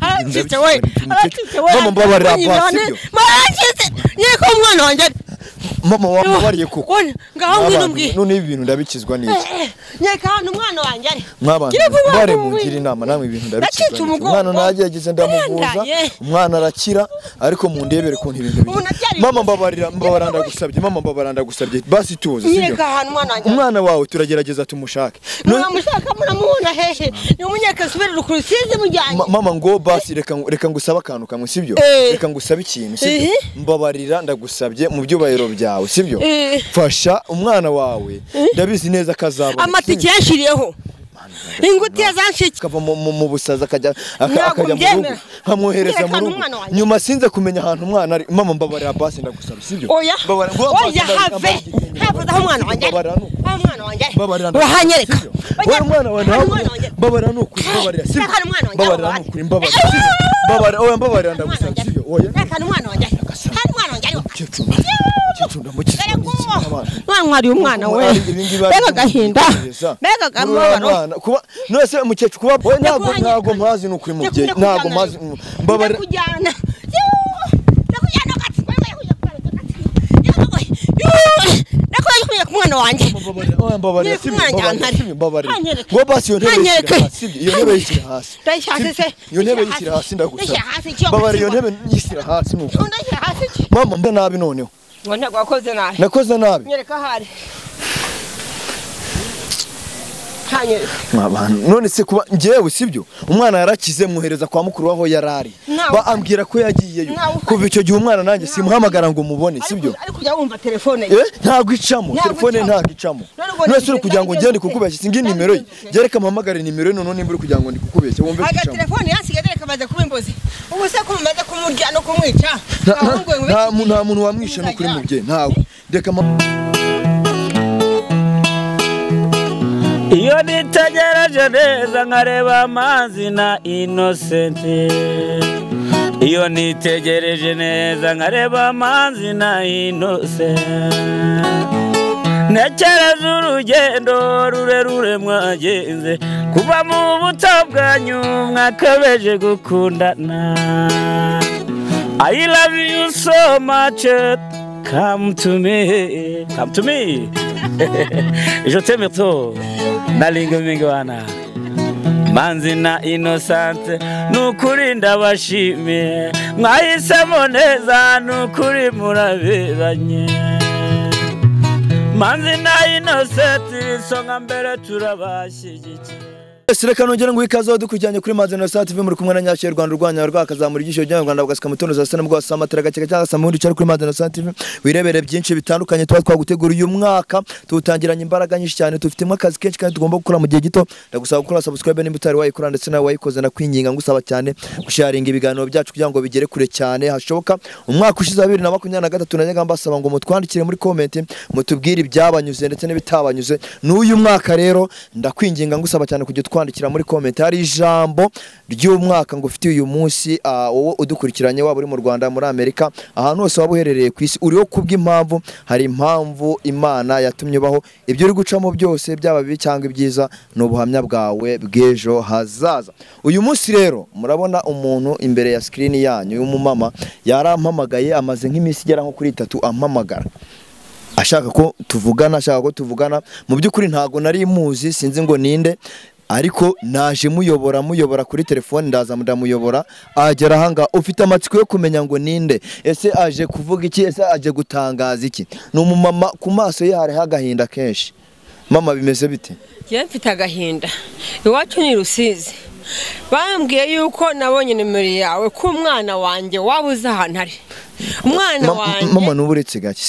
aracitse we mama mbabarira basi byo maracitse nyeko umwana wanjye mama wambariye kuko ngaho ngwino mbwi none ibi bintu ndabikizwa n'iki nyeka hano umwana wanjye ari mwabana bare mungira inama namwe ibintu ndabikizwa umwana nagiye ndamuvuza umwana arakira ariko mundebere ko ibintu mama mbabarira ndagusabye mama mbabarira ndagusabye basi tuze nyeka hano umwana wanjye umwana wawe turagerageza tumushake mushaka muramubona hehe ni umunyeka subira kurusize mujyanye mama ngo basi reka ngusaba akantu kamwe sibyo reka ngusaba ikintu sibyo mbabarira ndagusabye mu byubahiro byawe sibyo fasha umwana wawe ndabizi neza kazabona amatike yashiriyeho inguti yazanshiki kava mu busaza akajya mu rugo nkamwohereza mu rugo nyuma sinze kumenya ahantu umwana ari mama mbabarira basi ndagusaba sibyo oya have aho umwana wanjye urahanyereka oya umwana wanjye mbabarira nukuri mbabarira sibyo mbabarira nukuri mbabarira oya mbabarira ndagusaba sibyo oya reka umwana wanjye mwari umwana we bega gahinda bega gamubaro kuba nose mukecuru kuba we ntago mpazi nukuri mubyeyi ntago mpazi mbabarira kujyana kumwana wanjye mbabarira ngo basi iyo ntebe yishyira hasi iyo ntebe yishyira hasi ndagusaba mbabarira iyo ntebe yishyira hasi nuko mama mbe nabi noneho ngo ntago wakoze nabi nakoze nabi nyereka hari none se kuba ngewe sibyo umwana yarakize muhereza kwa mukuru waho yarari ambwira ko yagiyeyo kuva icyo gihe umwana nanjye simuhamagara ngo mubone sibyo ariko kujya wumva telefone ntago icamo telefone ntago icamo nose uri kugira ngo ngende kukubeshya singi nimero ye gereka mpamagare nimero none nimba uri kugira ngo ndikukubeshya wumve icamo aga telefone yansigaye dereka baza kubimboze ubu se kumaze kumurya no kumwica nta muntu wamwishe no kuri mubye ntawe reka iyo nitegereje neza nkareba amazi na Innocent iyo nitegereje neza nkareba amazi na Innocent ntekereza urugendo rurerure mwagenze kuva mu buto bwanyu mwakabeje gukundana I love you so much come to me je t'aime trop nalinga mingi wana manzi na Innocent nukuri ndabashimiye mwahisemo neza nukuri murabiranye manzi na Innocent songa mbere turabashyigikiye Reka nongera ngo ikaze dukujyanye kuri Manzi na TV muri kumwe na Nyashye Rwanda urwanya rwakazamura igisho cy'u Rwanda bugasika mutono za sene bwo samatera gake cyangwa samundi cyari kuri Manzi na TV wirebere byinshi bitandukanye twagutegura uyu mwaka tutangiranye imbaraga nyinshi cyane tufitemo akazi kenshi kandi tugomba gukora mu gihe gito ndagusaba gukora subscribe nimba utari wayikora ndetse nawe wayikoze na kwinginga ngusaba cyane gusharinga ibiganiro byacu kugira ngo bigere kure cyane hashoboka umwaka ushize 2023 najyaga mbasaba ngo mutwandikire muri comment mutubwire ibyabanyuze ndetse n'ibitabanyuze n'uyu mwaka rero ndakwinginga ngusaba cyane kujya kwandikira muri comment hari ijambo ry'umwaka ngo ufite uyu munsi wowe udukurikiranye waba uri mu Rwanda muri Amerika ahantu hose waba uherereye ku isi uriho kubw'impamvu hari impamvu Imana yatumye baho ibyo uri gucamo byose byaba bibi cyangwa ibyiza n'ubuhamya bwawe bw'ejo hazaza uyu munsi rero murabona umuntu imbere ya screen yanyu y'umumama yarampamagaye amaze nk'iminsi igera nko kuri 3 ampamagara ashaka ko tuvugana mu by'ukuri ntago nari muzi sinzi ngo ninde ariko naje muyobora kuri telefone ndaza ndamuyobora agera hanga ufite amatsiko yo kumenya ngo ninde ese aje kuvuga iki ese aje gutangaza iki n'umumama ku maso ye hari hagahinda kenshi mama bimeze bite je mfite agahinda iwacu ni Rusizi bambwiye yuko nabonye nimero yawe ku mwana wanjye wabuze ahantu ari umwana wanjye mama nuburetse gake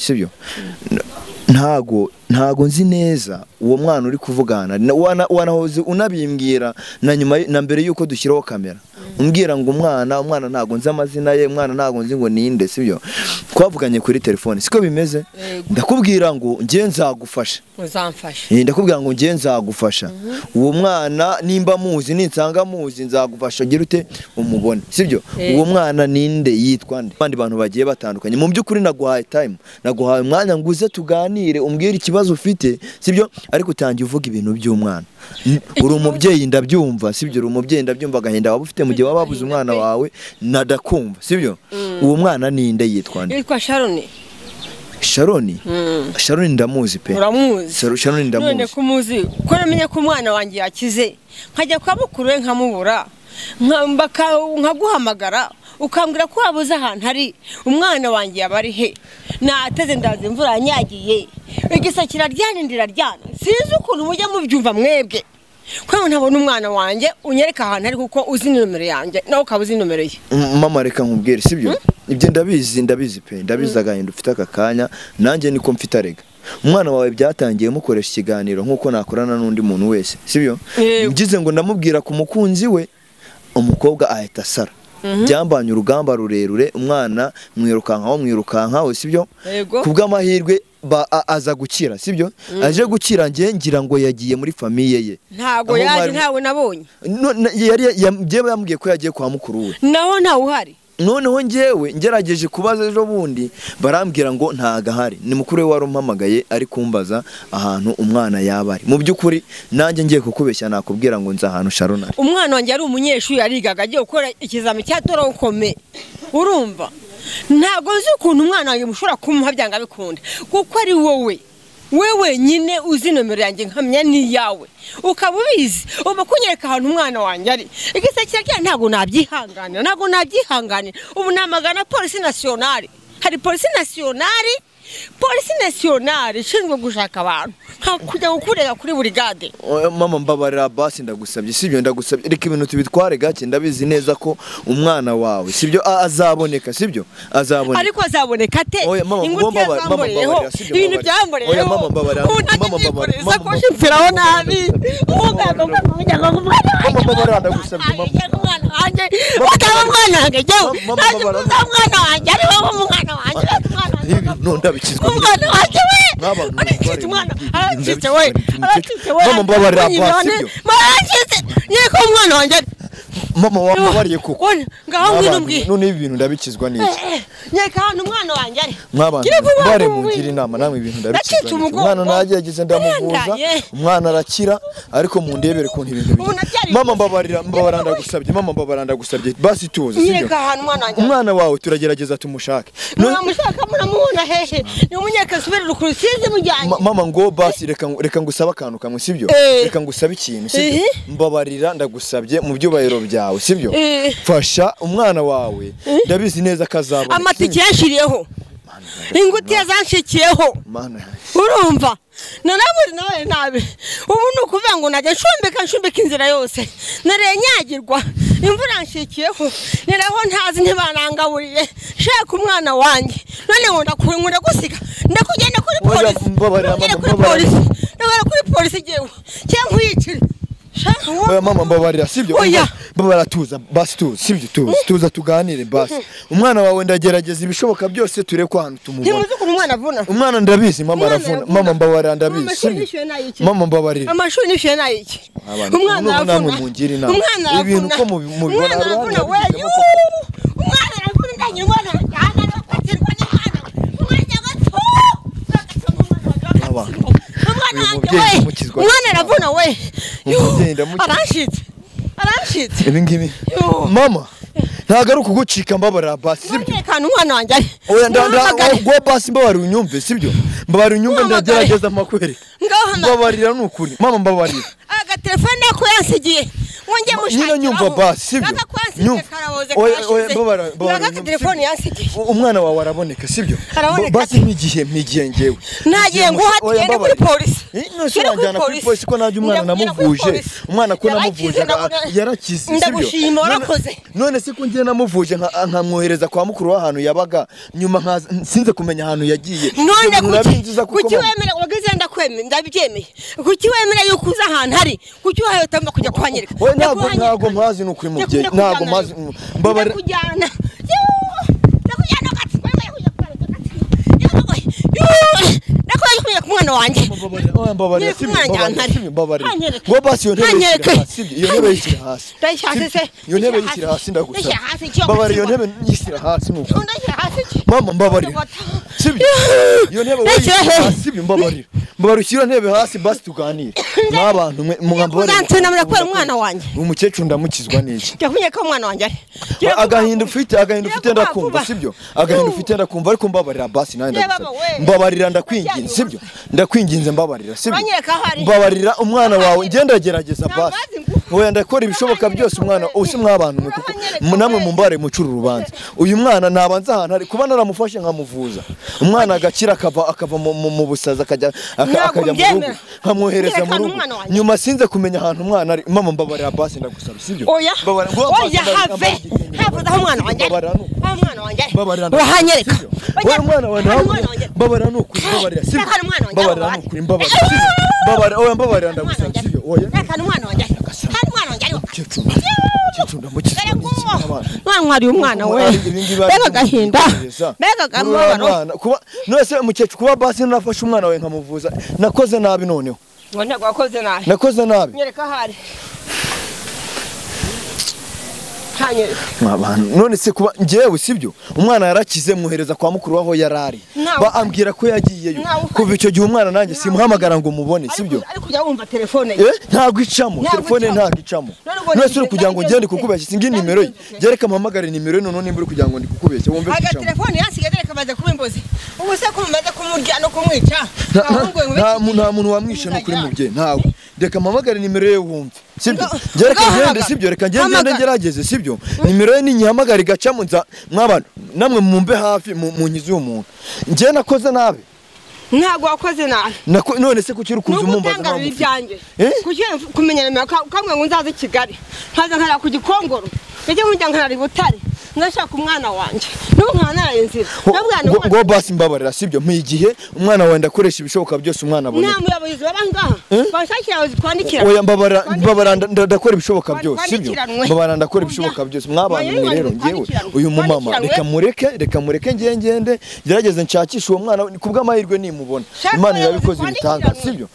sibyo ntago nzi neza uwo mwana uri kuvugana wanahoze unabimbwira na nyuma na mbere yuko dushyiraho kamera umbwira ngo umwana ntago nzi amazina ye umwana ntago nzi ngo ninde sibyo twavuganye kuri telefone siko bimeze ndakubwira ngo ngiye nzagufasha uzamfasha ndakubwira ngo ngiye nzagufasha uwo mwana nimba muzi ninsanga muzi nzagufasha gira ute umubone sibyo uwo mwana ninde yitwa nde abandi bantu bagiye batandukanye mu by'ukuri naguhaye time naguhaye umwanya nguze tuganire umbwire ikibazo kibazo ufite sibyo ariko utangiye uvuga ibintu by'umwana uri umubyeyi ndabyumva sibyo uri umubyeyi ndabyumva agahinda waba ufite mu gihe waba wabuze umwana wawe nadakumva sibyo uwo mwana ninde yitwa Sharoni ndamuzi pe uramuzi Sharoni ndamuzi none kumuzi ko namenye ko umwana wanjye yakize nkajya kwa bukuru we nkamubura nkaguhamagara ukambwira ko wabuze ahantu hari umwana wanjye yabari he nateze ndaza imvura yanyagiye igisa kiraryana sinzi ukuntu mujya mubyumva mwebwe ko ntabona umwana wanjye unyereka ahantu ari kuko uzi nomero yanjye nawe ukabuzi nomero ye mama reka nkubwire sibyo ibyo ndabizi pe ndabizi agahinda ufite aka kanya nanjye niko mfite arega umwana wawe byatangiye mukoresha ikiganiro nkuko nakorana n'undi muntu wese sibyo ngize ngo ndamubwira ku mukunzi we umukobwa ahita sara byambanye urugamba rurerure umwana mwirukankaho sibyo kubw'amahirwe aza gukira sibyo aje gukira ngira ngo yagiye muri famiye ye ntago yaje ntawe nabonye yari yambwiye ko yagiye kwa mukuru we naho ntawe uhari noneho njyewe ngerageje kubaza ejo bundi barambwira ngo ntagahari ni mukuru we wari umpamagaye ari kumbaza ahantu umwana yaba ari mu by'ukuri nanjye ngiye kukubeshya nakubwira ngo nza ahantu Sharona umwana wanjye ari umunyeshuri yarigaga agiye gukora ikizami cya torokome urumva ntago nzi ukuntu umwana wanjye mushobora kumuha byanga bikunda kuko ari wewe nyine uzi nomero yanjye nkamenya ni yawe ukaba ubizi uba kunyereka ahantu umwana wanjye ari igisa kirya ntago nabyihanganira ubu namagana polisi nationale hari polisi nationale ishinzwe gushaka abantu kujya gukurega kuri burigade mama mbabarira basi ndagusabye sibyo ndagusabye reka ibintu tubitware gake ndabizi neza ko umwana wawe sibyo azaboneka sibyo azaboneka ariko azaboneka te inguti yazamboreyeho ibintu byamboreyeho mama mbabarira mfiraho nabi umuganga umwana ndagusabye umwana wanjye umwana wanjye ari wowe umwana wanjye no ndabikizwa umwana wanjye we umwana aracitse we mama mbabarira basi sibyo yeko umwana wanjye mama wambariye kuko ngaho ngwino mbwi none ibintu ndabikizwa niki nyeka hano umwana wanjye ari mwabana bare mugira inama namwe ibintu ndabikizwa umwana nagiye ndamuvuza umwana arakira ariko mundebere ko ibintu mama mbabarira ndagusabye mama mbabarira ndagusabye basi tuze sibyo nyeka hano umwana wanjye umwana wawe turagerageza tumushake mushaka muramubona hehe ni umunyeka subirira ku rusizi mujyanye mama ngo basi reka ngusaba akantu kamwe sibyo reka ngusaba ikintu sibyo mbabarira ndagusabye mu byubahiro byawe sibyo fasha umwana wawe ndabizi neza kazabona amatike yashiriyeho inguti yazanshikiyeho urumva nawe nabe ubu nukuvuga ngo najya nshumbika inzira yose narenyagirwa imvura nshikiyeho niraho ntazi ntibanangaburiye shaka umwana wanjye none ngo ndakunkura gusiga ndakugenda kuri polisi ndabara kuri polisi jewe cyangwa uyicire oya mama mbabarira sibyo mbabarira tuza basi sibyo tuza tuganire basi umwana wawe ndagerageza ibishoboka byose ture ko ahantu tumubona ntimuzi ukuntu umwana avuna umwana ndabizi mama aravuna mama mbabarira ndabizi mama mbabarira amashuri nishyuye nayiki umwana aravuna ibintu ko mubibona umwana ndanye umwana umwana aravuna we arashitse ibi ngibi mama ntago ari ukugucika mbabarira basi sibyo kandi umwana wanjye ari go basi mbabarira unyumve sibyo mbabarira unyumve ndagerageza amakwereka mbabarira n'ukuri mama mbabarira aga telefone ko yansigiye wonge mushaka nyumva basi sibyo mbabarira telefone yansigiye umwana wawe araboneka sibyo basi mpigiye ngewe nagiye nguhatiye no kuri polisi nose wanjyana kuri polisi ko najye umwana namuvuje umwana ko namuvuje yarakize sibyo ndagushima warakoze none se ko ngiye namuvuje nkamwohereza kwa mukuru w'ahantu yabaga nyuma sinze kumenya ahantu yagiye none kuki wemera wageze ndakwemera ndabyemeye kuki wemera yuko uza ahantu hari kuki wahayotamba kujya kuhanyereka ntago mpazi n'ukuri mubyeyi ntago mpazi mbabarira kujyana umwana wanjye mbabarira ngo basi iyo ntebe yishyira hasi iyo ntebe yishyira hasi ndagusaba mbabarira iyo ntebe yishyira hasi nuko mama mbabarira sibyo iyo ntebe yishyira hasi sibyo mbabarira mbabarushyira ntebe hasi basi tuganire n'abantu mwambore uzansenamira kubera umwana wanjye umukecuru ndamukizwa n'iki yakunye ko umwana wanjye ari agahinda ufite ndakumva sibyo agahinda ufite ndakumva ariko mbabarira basi nawe ndagusaba mbabarira ndakwinginze sibyo ndakwinginze mbabarira sibyo mbabarira umwana wawe ngendagerageza basi wowe ndakora ibishoboka byose umwana usi mw'abantu mwe kuko namwe mumbare mucuru urubanza uyu mwana nabanza ahantu ari kuba naramufashe nkamuvuza umwana agakira akava mu busaza akajya mu rugo nkamwohereza mu rugo nyuma sinze kumenya ahantu umwana ari mama mbabarira basi ndagusaba sibyo oya have umwana wanjye urahanyereka wowe umwana wanjye mbabarira nukuri mbabarira sibyo mbabarira nukuri mbabarira oya mbabarira ndagusaba sibyo oya umwana wanjye mwari umwana we mbega agahinda mbega akamubabaro kuba nose umukecuru kuba basi nafashe umwana we nkamuvuza nakoze nabi noneho nakoze nabi nyereka hari none se kuba ngewe sibyo umwana yarakize mwohereza kwa mukuru waho yarari ambwira ko yagiyeyo kuva icyo gihe umwana nanjye simuhamagara ngo mubone sibyo ariko kujya wumva telefone ntabwo icamo telefone ntabwo icamo nose uri kugira ngo ngende kukubeshya singi nimero ye gereka mpamagare nimero ye none nimba uri kugira ngo ndikukubeshya wumve icamo aga telefone yasigaye reka baze kubimbozi ubu se ko mumaze kumurya no kumwica nta muntu wamwishe no kuri mubye ntawe reka mpamagare nimero ye wumve sibyo gereka ngende sibyo reka ngende ngerageze sibyo nimero ye ninyihamagara igacamo nza mw'abantu namwe mumbe hafi mu nkizi y'umuntu njye nakoze nabi ntabwo wakoze nabi none se kuki uri kuza umumbaza nawe ibyanjye kuki kumenya nimero kamwe ngo nzaze Kigali nkaza nkara ku Gikongoro njye mujya nkara Butare ndashaka umwana wanjye n'umwana inzira ngo basi mbabarira sibyo mu igihe umwana wawe ndakoresha ibishoboka byose umwana abone nta muyobozi babangaha bashakira abazi kwandikira oya mbabara ndakora ibishoboka byose sibyo mbabara ndakora ibishoboka byose mw'abantu mwe rero ngewe uyu mumama reka mureke ngende gerageze nshakisha uwo mwana kubw'amahirwe nimubona Imana yabikoze ibitanga sibyo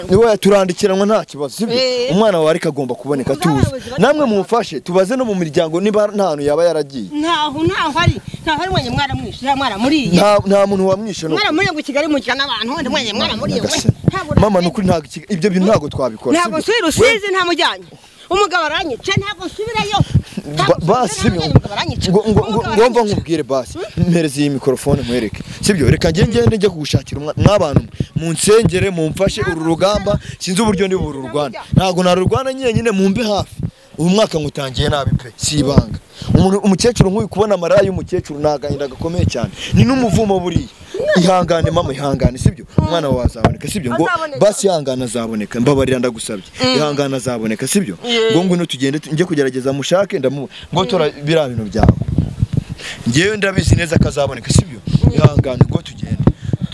niwe turandikiranwa nta kibazo sibyo umwana wawe ariko agomba kuboneka tuzi namwe mumufashe tubaze no mu miryango niba nta hantu yaba yaragiye ntaho hari mwenye mwaramwishe mwaramuriye nta muntu wamwishe no mwaramuriye ngo Kigali mujya n'abantu wende mwenye mwaramuriye mama nukuri ntabwo ibyo bintu ntabwo twabikora ntabwo nsubira usize nta mujyanye umugabo aranyica ntabwo nsubirayo basi ngomba nkubwire basi mpereze iyi mikrofone nkwereke sibyo reka ngende njye kugushakira mw'abantu mu nsengere mumfashe uru rugamba sinzi uburyo ndi bururwana ntabwo narurwana nyine mumbe hafi uyu mwaka ngutangiye nabi pe si ibanga umukecuru nk'uyu kubona amarira y'umukecuru nagahinda gakomeye cyane ni n'umuvumo buriya ihangane mama ihangane sibyo umwana wawe azaboneka sibyo ngo basi ihangane azaboneka mbabarira ndagusabye ihangane azaboneka sibyo ngo ngwino tugende njye kugerageza mushake ngo tora biriya bintu byawe ngewe ndabizi neza ko azaboneka sibyo ihangane ngo tugende